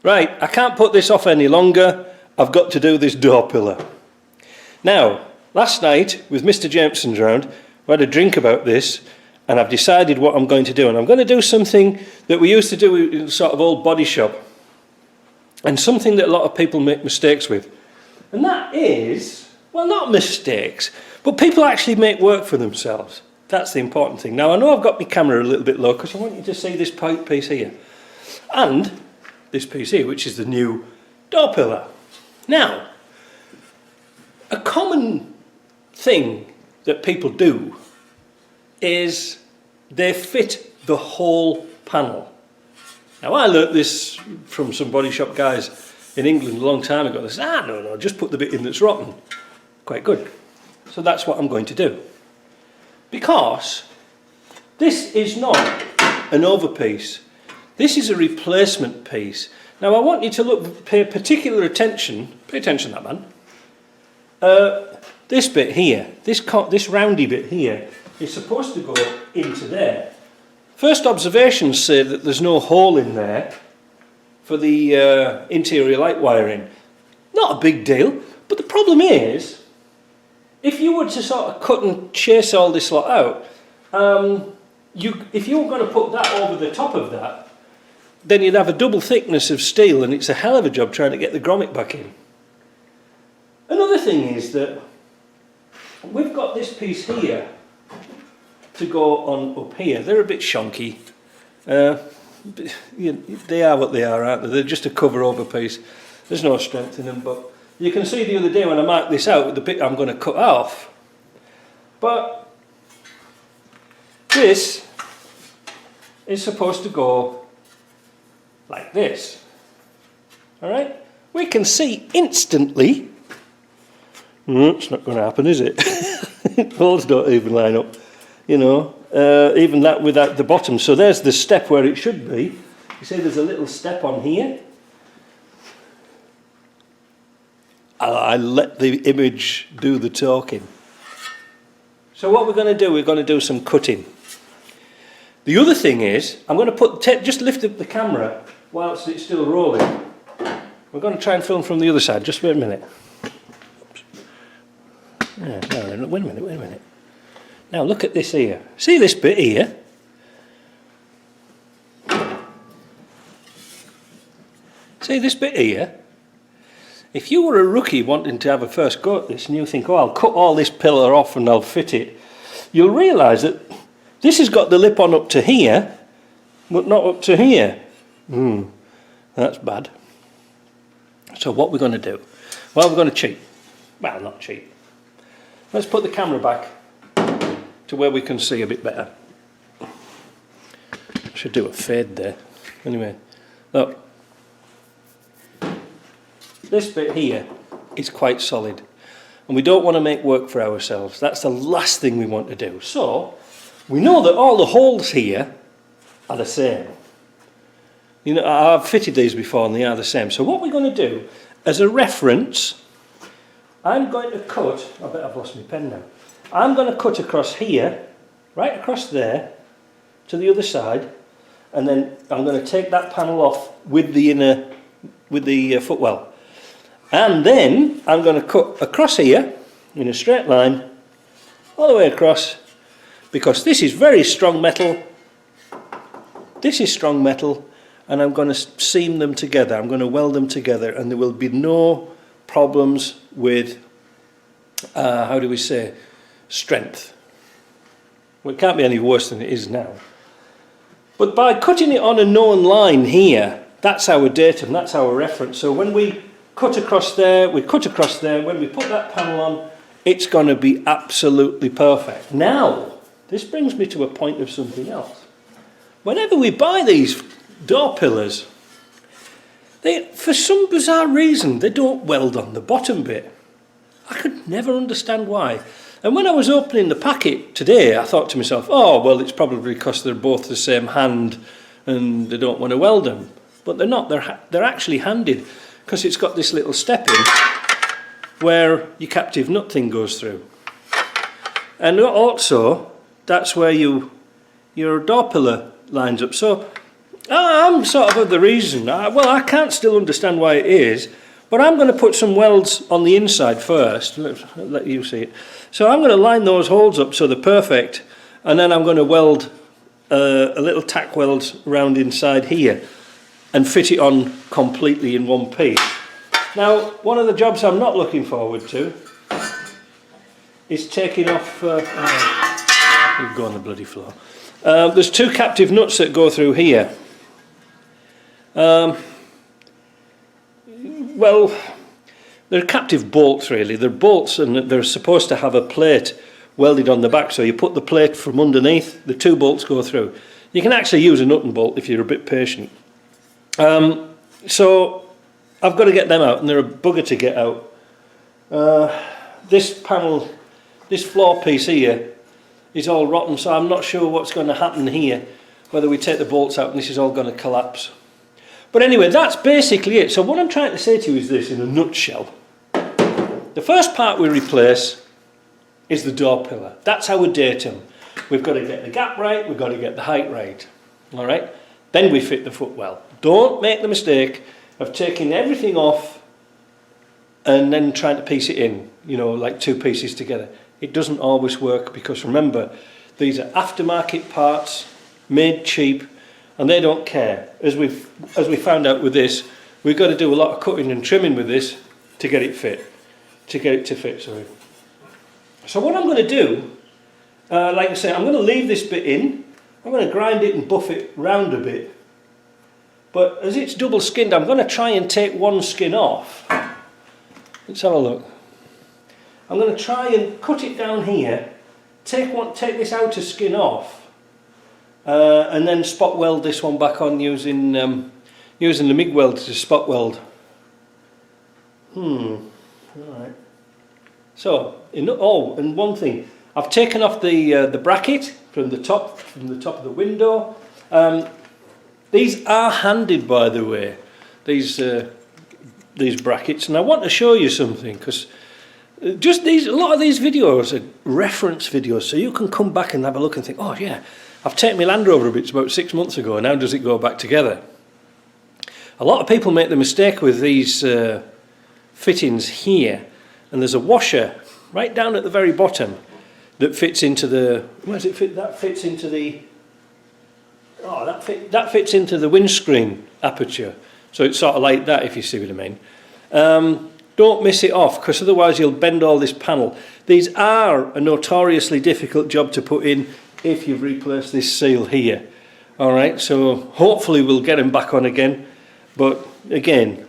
Right, I can't put this off any longer. I've got to do this door pillar. Now, last night with Mr. Jameson's round, we had a drink about this, and I've decided what I'm going to do. And I'm going to do something that we used to do in a sort of old body shop, and something that a lot of people make mistakes with. And that is, well, not mistakes, but people actually make work for themselves. That's the important thing. Now, I know I've got my camera a little bit low because I want you to see this piece here. And this piece here, which is the new door pillar. Now, a common thing that people do is they fit the whole panel. Now, I learnt this from some body shop guys in England a long time ago. They said, no, just put the bit in that's rotten. Quite good. So that's what I'm going to do. Because this is not an overpiece. This is a replacement piece. Now, I want you to pay particular attention. Pay attention to that, man. This bit here, this roundy bit here, is supposed to go into there. First observations say that there's no hole in there for the interior light wiring. Not a big deal, but the problem is, if you were to sort of cut and chase all this lot out, if you were going to put that over the top of that, then you'd have a double thickness of steel, and it's a hell of a job trying to get the grommet back in. Another thing is that we've got this piece here to go on up here. They're a bit shonky. They are what they are, aren't they? They're just a cover over piece. There's no strength in them, but you can see the other day when I marked this out with the bit I'm going to cut off. But this is supposed to go like this. Alright? We can see instantly. It's not going to happen, is it? Holes don't even line up. You know, even that without the bottom. So there's the step where it should be. You see there's a little step on here. I let the image do the talking. So what we're going to do, we're going to do some cutting. The other thing is, I'm going to just lift up the camera whilst it's still rolling. We're going to try and film from the other side. Just wait a minute. Yeah, no, wait a minute. Now look at this here. See this bit here? See this bit here? If you were a rookie wanting to have a first go at this and you think, oh, I'll cut all this pillar off and I'll fit it, you'll realise that this has got the lip on up to here, but not up to here. That's bad. So what we're going to do? Well, we're going to cheat. Well, not cheat. Let's put the camera back to where we can see a bit better. I should do a fade there. Anyway, look. This bit here is quite solid, and we don't want to make work for ourselves. That's the last thing we want to do. So we know that all the holes here are the same. You know, I've fitted these before and they are the same. So what we're going to do, as a reference, I'm going to cut, I bet I've lost my pen now. I'm going to cut across here, right across there, to the other side, and then I'm going to take that panel off with the footwell. And then I'm going to cut across here in a straight line all the way across, because this is very strong metal. This is strong metal, and I'm going to seam them together. I'm going to weld them together, and there will be no problems with, how do we say, strength. Well, it can't be any worse than it is now. But by cutting it on a known line here, that's our datum, that's our reference. So when we cut across there, we cut across there, when we put that panel on, it's going to be absolutely perfect. Now, this brings me to a point of something else. Whenever we buy these door pillars, for some bizarre reason, they don't weld on the bottom bit. I could never understand why. And when I was opening the packet today, I thought to myself, oh, well, it's probably because they're both the same hand and they don't want to weld them. But they're not. They're actually handed, because it's got this little step in where your captive nut thing goes through. And also, that's where your door pillar lines up. So I'm sort of the reason. Well, I can't still understand why it is, but I'm going to put some welds on the inside first. Let you see it. So I'm going to line those holes up so they're perfect, and then I'm going to weld a little tack weld round inside here and fit it on completely in one piece. Now, one of the jobs I'm not looking forward to is taking off... go on the bloody floor. There's two captive nuts that go through here. Well, they're captive bolts really. They're bolts and they're supposed to have a plate welded on the back, so you put the plate from underneath, the two bolts go through. You can actually use a nut and bolt if you're a bit patient. So I've got to get them out, and they're a bugger to get out. This panel, this floor piece here is all rotten, so I'm not sure what's going to happen here, whether we take the bolts out and this is all going to collapse. But anyway, that's basically it. So what I'm trying to say to you is this in a nutshell. The first part we replace is the door pillar. That's our datum. We've got to get the gap right, we've got to get the height right. All right? Then we fit the footwell. Don't make the mistake of taking everything off and then trying to piece it in, you know, like two pieces together. It doesn't always work, because remember, these are aftermarket parts, made cheap, and they don't care. As we found out with this, we've got to do a lot of cutting and trimming with this to get it fit. Sorry. So what I'm going to do, like I say, I'm going to leave this bit in. I'm going to grind it and buff it round a bit. But as it's double skinned, I'm going to try and take one skin off. Let's have a look. I'm going to try and cut it down here, take this outer skin off, and then spot weld this one back on using the MIG weld to spot weld. Alright. So, and one thing, I've taken off the bracket from the top of the window. These are handed, by the way, these brackets, and I want to show you something, because a lot of these videos are reference videos, so you can come back and have a look and think, oh yeah, I've taken my Land Rover a bit about 6 months ago, and how does it go back together? A lot of people make the mistake with these fittings here, and there's a washer right down at the very bottom that fits into the, where does it fit? That fits into the, that fits into the windscreen aperture. So it's sort of like that, if you see what I mean. Don't miss it off, because otherwise you'll bend all this panel. These are a notoriously difficult job to put in if you've replaced this seal here. Alright, so hopefully we'll get them back on again. But again,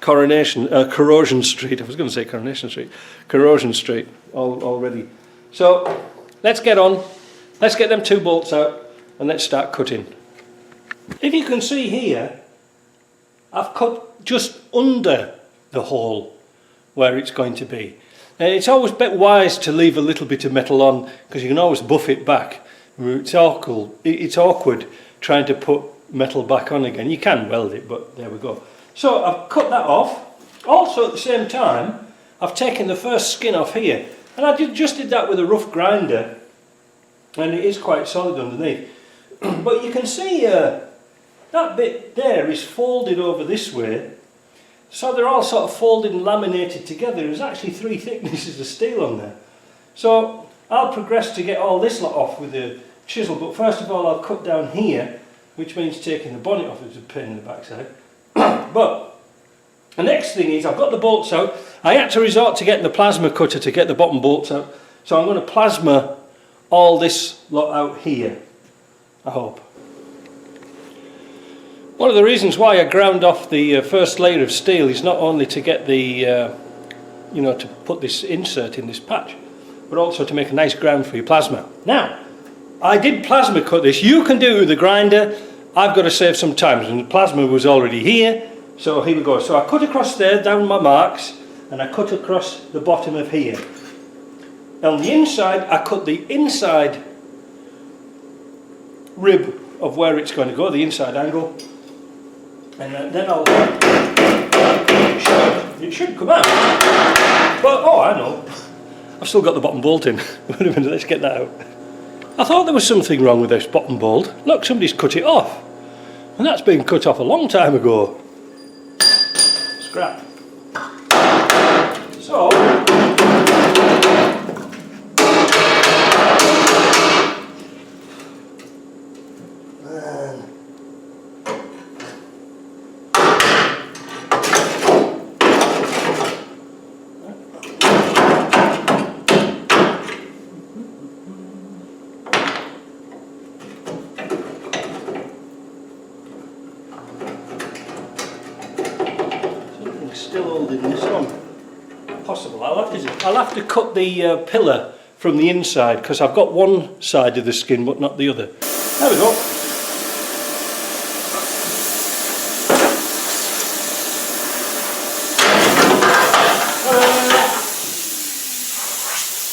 Corrosion Street, I was going to say Coronation Street, Corrosion Street already. So let's get on, let's get them two bolts out and let's start cutting. If you can see here, I've cut just under the hole where it's going to be. And it's always wise to leave a little bit of metal on, because you can always buff it back. It's awkward trying to put metal back on again. You can weld it, but there we go. So I've cut that off. Also at the same time, I've taken the first skin off here, and I just did that with a rough grinder, and it is quite solid underneath. But you can see that bit there is folded over this way, so they're all sort of folded and laminated together. There's actually 3 thicknesses of steel on there. So I'll progress to get all this lot off with a chisel, but first of all I'll cut down here, which means taking the bonnet off. It's a pain in the backside. But the next thing is, I've got the bolts out. I had to resort to getting the plasma cutter to get the bottom bolts out, so I'm going to plasma all this lot out here, I hope. One of the reasons why I ground off the first layer of steel is not only to get the, to put this insert in this patch, but also to make a nice ground for your plasma. Now, I did plasma cut this. You can do it with a grinder. I've got to save some time, and the plasma was already here. So here we go. So I cut across there, down my marks, and I cut across the bottom of here. On the inside, I cut the inside rib of where it's going to go, the inside angle. And then I'll... It should come out. But, oh, I know. I've still got the bottom bolt in. Wait a minute, let's get that out. I thought there was something wrong with this bottom bolt. Look, somebody's cut it off. And that's been cut off a long time ago. Scrap. So, still holding this on. Possible. I'll have to cut the pillar from the inside because I've got one side of the skin but not the other. There we go.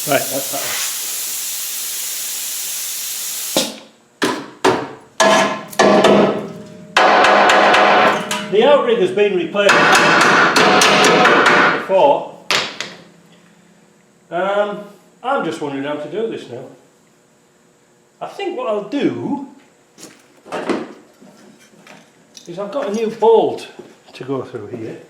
Right, that's that one. The outrigger has been replaced before. I'm just wondering how to do this now. I think what I'll do is I've got a new bolt to go through here.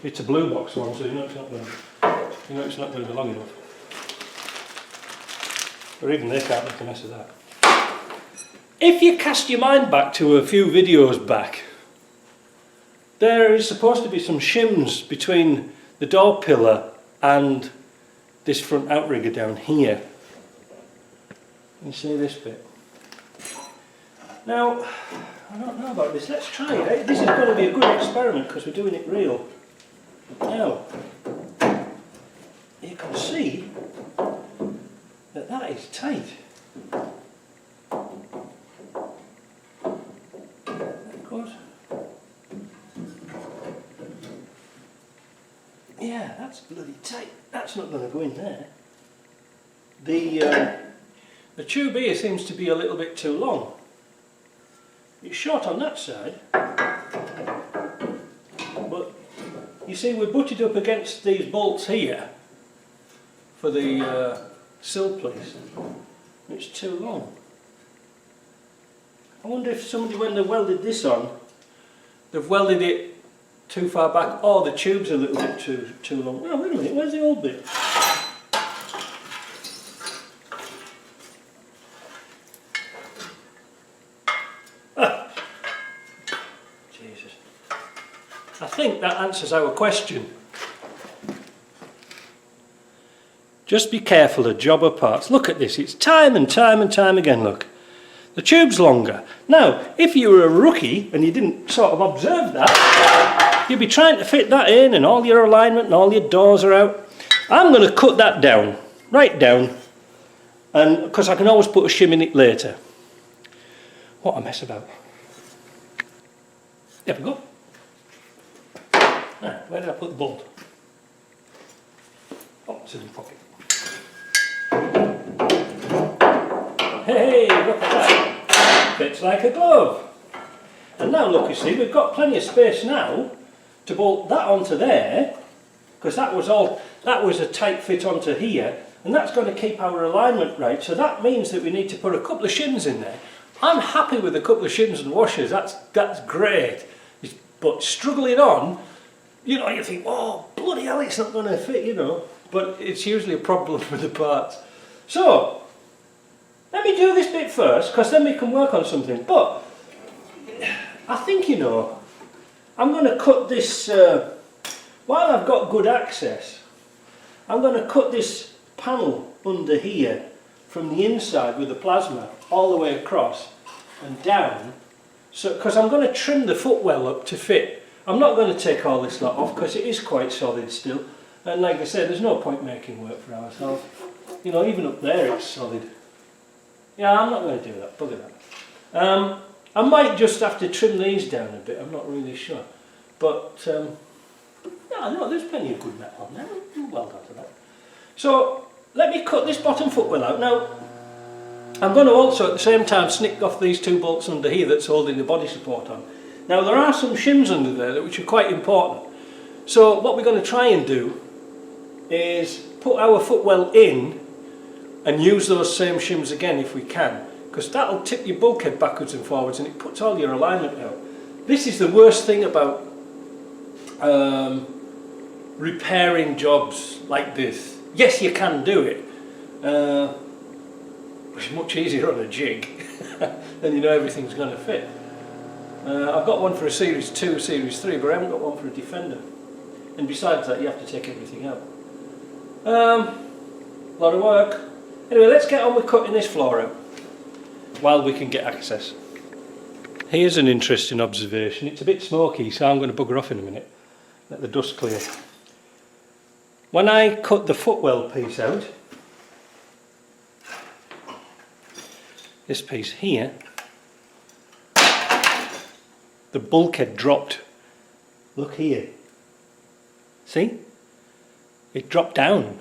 It's a blue box one, so you know it's not going to be long enough. Or even they can't make a mess of that. If you cast your mind back to a few videos back, there is supposed to be some shims between the door pillar and this front outrigger down here. You see this bit? Now, I don't know about this. Let's try it. This is going to be a good experiment because we're doing it real. Now, you can see that that is tight. Yeah, that's bloody tight. That's not going to go in there. The tube here seems to be a little bit too long. It's short on that side, but you see we're butted up against these bolts here for the sill place. It's too long. I wonder if somebody, when they welded this on, they've welded it too far back, or the tube's a little bit too long. Oh, wait a minute, where's the old bit? Ah. Jesus. I think that answers our question. Just be careful of jobber parts. Look at this, it's time and time and time again, look. The tube's longer. Now, if you were a rookie and you didn't sort of observe that, you'd be trying to fit that in and all your alignment and all your doors are out. I'm going to cut that down, right down, and because I can always put a shim in it later. What a mess about. There we go. Right, where did I put the bolt? Oh, it's in the pocket. Hey, look at that. Fits like a glove. And now look, you see, we've got plenty of space now to bolt that onto there, because that was a tight fit onto here, and that's going to keep our alignment right. So that means that we need to put a couple of shims in there. I'm happy with a couple of shims and washers. That's great. But struggling on, you know, you think, oh bloody hell, it's not going to fit, you know. But it's usually a problem with the parts. So let me do this bit first, because then we can work on something. But I think, you know, I'm going to cut this, while I've got good access, I'm going to cut this panel under here from the inside with the plasma all the way across and down, so because I'm going to trim the footwell up to fit. I'm not going to take all this lot off because it is quite solid still, and like I said, there's no point making work for ourselves. You know, even up there it's solid. Yeah, I'm not going to do that, bugger that. I might just have to trim these down a bit, I'm not really sure. But, yeah, no, there's plenty of good metal on there, we'll weld onto that. So, let me cut this bottom footwell out. Now, I'm going to also at the same time snip off these two bolts under here that's holding the body support on. Now, there are some shims under there which are quite important. So, what we're going to try and do is put our footwell in and use those same shims again if we can, because that'll tip your bulkhead backwards and forwards and it puts all your alignment out. This is the worst thing about repairing jobs like this. Yes, you can do it, but it's much easier on a jig. Then you know everything's going to fit. I've got one for a Series 2, Series 3, but I haven't got one for a Defender. And besides that, you have to take everything out. A lot of work. Anyway, let's get on with cutting this floor out while we can get access. Here's an interesting observation. It's a bit smoky, so I'm going to bugger off in a minute. Let the dust clear. When I cut the footwell piece out, this piece here, the bulkhead dropped. Look here. See? It dropped down.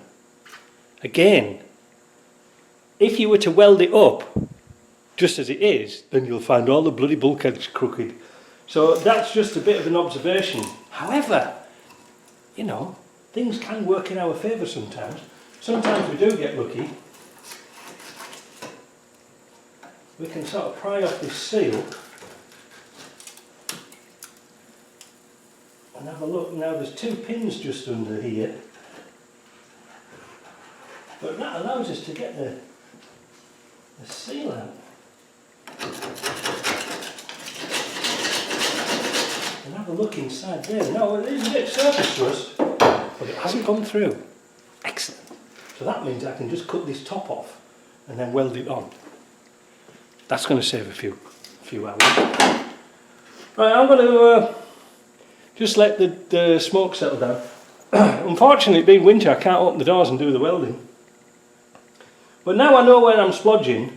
Again, if you were to weld it up just as it is, then you'll find all the bloody bulkheads crooked. So that's just a bit of an observation. However, you know, things can work in our favour sometimes. Sometimes we do get lucky. We can sort of pry off this seal and have a look. Now there's 2 pins just under here, but that allows us to get the seal out. And have a look inside there. Now it is a bit surface rust, but it hasn't gone through. Excellent. So that means I can just cut this top off and then weld it on. That's going to save a few hours. Right, I'm going to just let the smoke settle down. Unfortunately, being winter, I can't open the doors and do the welding. But now I know where I'm splodging.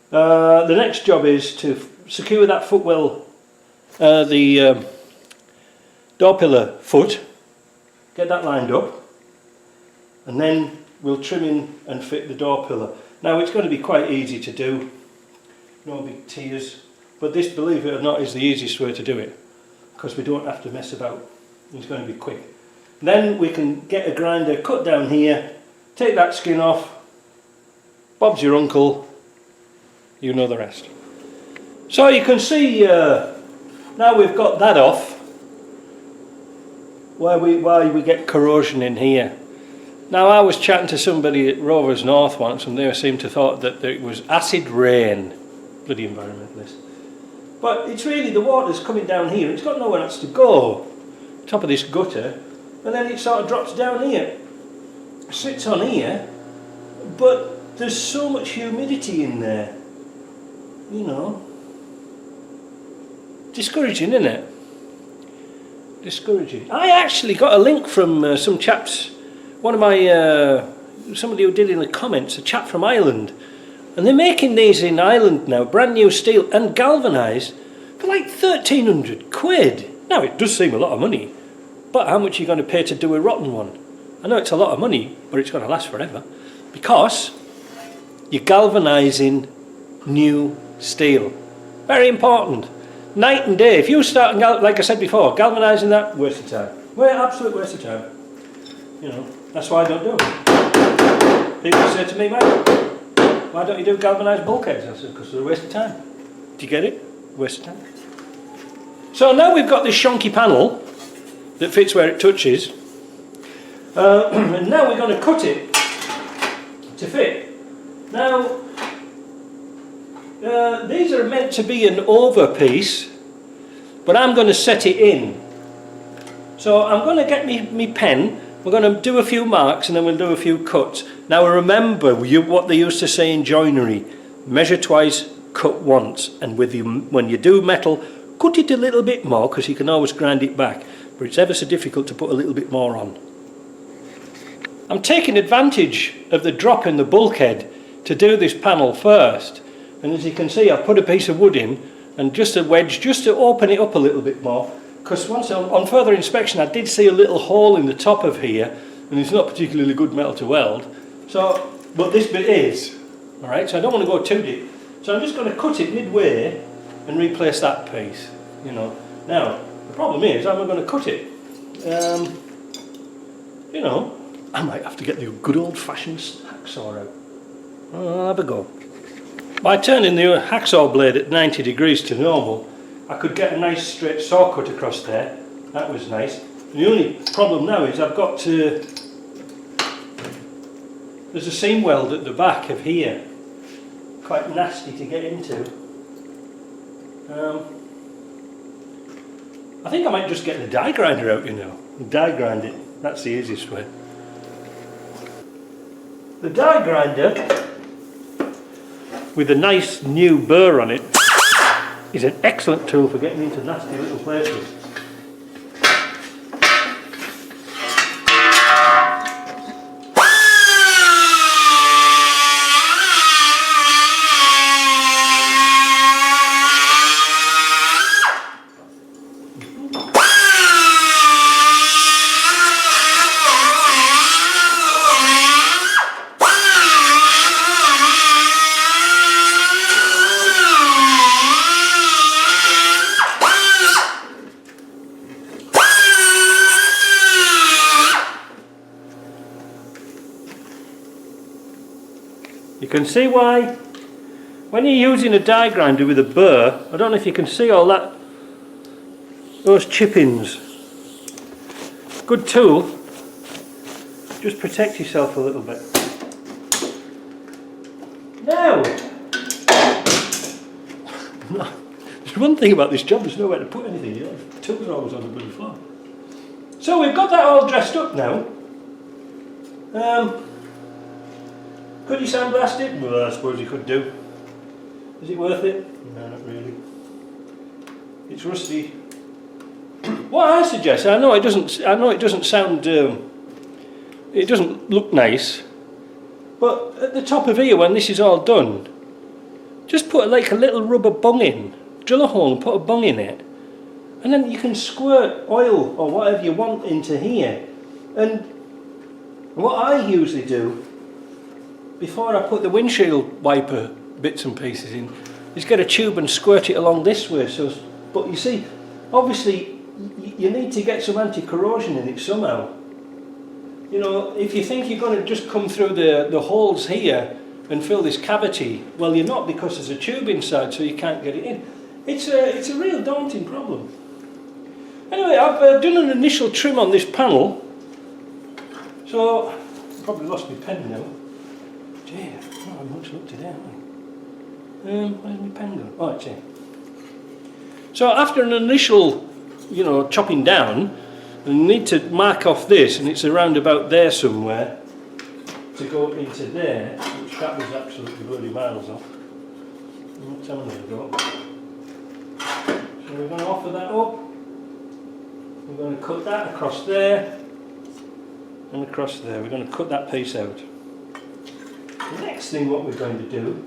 The next job is to secure that footwell, the door pillar foot, get that lined up, and then we'll trim in and fit the door pillar. Now it's going to be quite easy to do, no big tears, but this, believe it or not, is the easiest way to do it, because we don't have to mess about. It's going to be quick. Then we can get a grinder, cut down here, take that skin off, Bob's your uncle, you know the rest. So you can see now we've got that off, why we get corrosion in here. Now I was chatting to somebody at Rovers North once and they seemed to thought that it was acid rain, bloody environmentalists. But it's really the water's coming down here, it's got nowhere else to go, top of this gutter, and then it sort of drops down here, sits on here, but there's so much humidity in there, you know. Discouraging, isn't it? Discouraging. I actually got a link from some chaps, one of my, somebody who did in the comments, a chap from Ireland, and they're making these in Ireland now, brand new steel and galvanised, for like 1,300 quid. Now it does seem a lot of money, but how much are you going to pay to do a rotten one? I know it's a lot of money, but it's going to last forever, because you're galvanising new steel. Very important. Night and day. If you start, like I said before, galvanising that, waste of time. Well, absolute waste of time. You know, that's why I don't do it. People say to me, mate, why don't you do galvanised bulkheads? I said, because they're a waste of time. Do you get it? Waste of time. So now we've got this shonky panel that fits where it touches. And now we're going to cut it to fit. Now, these are meant to be an over piece, but I'm going to set it in. So I'm going to get me pen, we're going to do a few marks and then we'll do a few cuts. Now remember what they used to say in joinery, measure twice, cut once, and when you do metal, cut it a little bit more because you can always grind it back, but it's ever so difficult to put a little bit more on. I'm taking advantage of the drop in the bulkhead to do this panel first. And as you can see, I've put a piece of wood in and just a wedge just to open it up a little bit more, because once on further inspection I did see a little hole in the top of here and it's not particularly good metal to weld. So, but this bit is, alright, so I don't want to go too deep. So I'm just going to cut it midway and replace that piece, you know. Now, the problem is, how am I going to cut it? You know, I might have to get the good old-fashioned hacksaw out. I'll have a go. By turning the hacksaw blade at 90 degrees to normal, I could get a nice straight saw cut across there. That was nice. The only problem now is I've got to... There's a seam weld at the back of here. Quite nasty to get into. I think I might just get the die grinder out, you know. Die grind it. That's the easiest way. The die grinder, with a nice new burr on it, is an excellent tool for getting into nasty little places. You can see why, when you're using a die grinder with a burr, I don't know if you can see all that, those chippings. Good tool, just protect yourself a little bit. Now, there's one thing about this job, there's nowhere to put anything, you know, tools are always on the bloody floor. So we've got that all dressed up now. Could you sandblast it? Well, I suppose you could do. Is it worth it? No, not really. It's rusty. What I suggest, I know it doesn't sound, it doesn't look nice, but at the top of here, when this is all done, just put like a little rubber bung in, drill a hole and put a bung in it, and then you can squirt oil or whatever you want into here. And what I usually do, before I put the windshield wiper bits and pieces in, is get a tube and squirt it along this way. So, but you see, obviously you need to get some anti-corrosion in it somehow. You know, if you think you're going to just come through the holes here and fill this cavity, well you're not, because there's a tube inside so you can't get it in. It's a real daunting problem. Anyway, I've done an initial trim on this panel, so I've probably lost my pen now. Gee, I've not had much luck today, have I? Where's my pen gone? Oh, it's here. So after an initial, you know, chopping down, you need to mark off this, and it's around about there somewhere to go into there, which that was absolutely bloody miles off. What time am I going to go? So we're going to offer that up. We're going to cut that across there and across there. We're going to cut that piece out. The next thing what we're going to do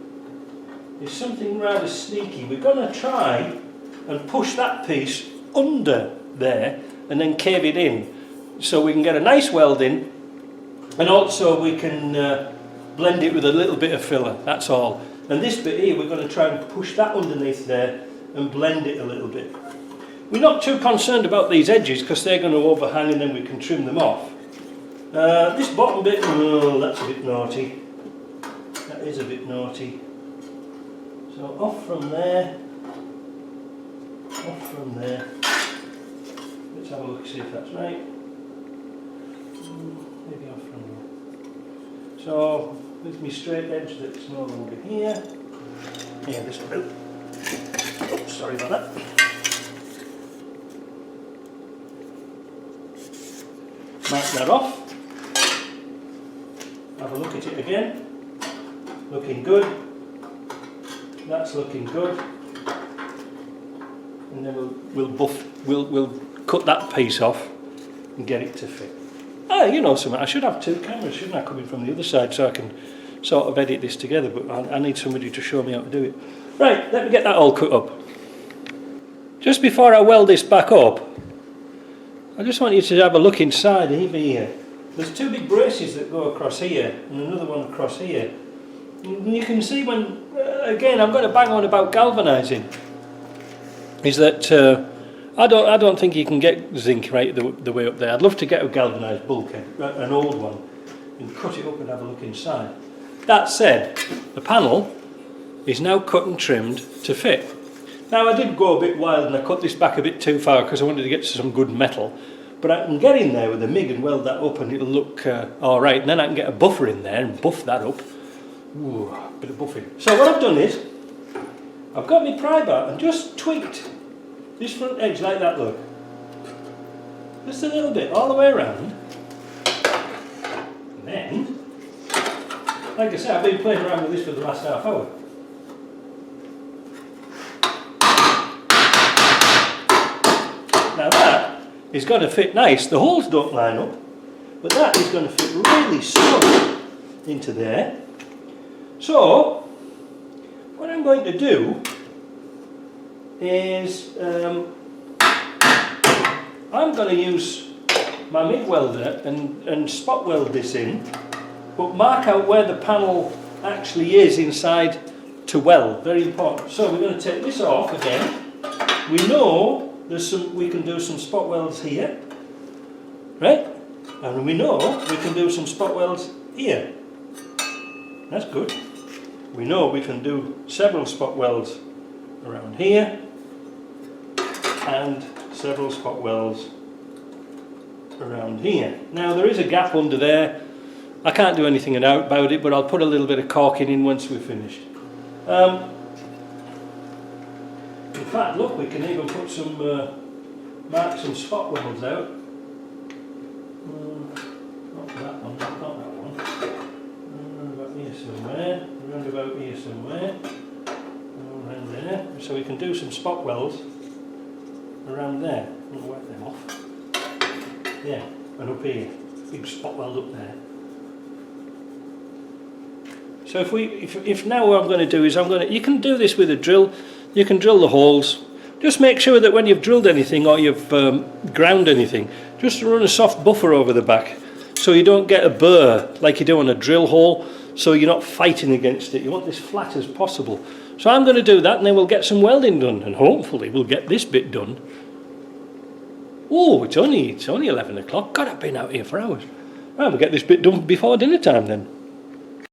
is something rather sneaky. We're going to try and push that piece under there and then cave it in, so we can get a nice weld in, and also we can blend it with a little bit of filler, that's all. And this bit here, we're going to try and push that underneath there and blend it a little bit. We're not too concerned about these edges because they're going to overhang and then we can trim them off. This bottom bit, oh, that's a bit naughty. That is a bit naughty. So off from there, off from there. Let's have a look, see if that's right. Maybe off from there. So with my straight edge that's no longer here. Yeah, this one. Oh, sorry about that. Mark that off. Have a look at it again. Looking good. That's looking good. And then we'll cut that piece off and get it to fit. Ah, you know something, I should have two cameras, shouldn't I, coming from the other side, so I can sort of edit this together, but I need somebody to show me how to do it. Right, let me get that all cut up. Just before I weld this back up, I just want you to have a look inside over here. There's two big braces that go across here and another one across here. And you can see when, again, I'm going to bang on about galvanising, is that I don't think you can get zinc right the way up there. I'd love to get a galvanised bulkhead, an old one, and cut it up and have a look inside. That said, the panel is now cut and trimmed to fit. Now I did go a bit wild and I cut this back a bit too far because I wanted to get some good metal, but I can get in there with the MIG and weld that up and it'll look alright, and then I can get a buffer in there and buff that up. Ooh, a bit of buffing. So what I've done is, I've got my pry bar and just tweaked this front edge like that, look. Just a little bit, all the way around. And then, like I said, I've been playing around with this for the last half hour. Now that is going to fit nice. The holes don't line up, but that is going to fit really snug into there. So, what I'm going to do is I'm going to use my MIG welder and spot weld this in, but mark out where the panel actually is inside to weld. Very important. So we're going to take this off again. We know we can do some spot welds here, right? And we know we can do some spot welds here. That's good. We know we can do several spot welds around here and several spot welds around here. Now there is a gap under there. I can't do anything about it, but I'll put a little bit of caulking in once we're finished. In fact, look, we can even put some mark some spot welds out. Not that one, not that one. About here somewhere, around about here somewhere, around there. So we can do some spot welds around there. I'll wipe them off. Yeah, and up here, big spot weld up there. So if now what I'm going to do is you can do this with a drill. You can drill the holes. Just make sure that when you've drilled anything or you've ground anything, just run a soft buffer over the back so you don't get a burr like you do on a drill hole, so you're not fighting against it. You want this flat as possible. So I'm going to do that, and then we'll get some welding done, and hopefully we'll get this bit done. Oh, it's only 11 o'clock. God, I've been out here for hours. Well, we'll get this bit done before dinner time then.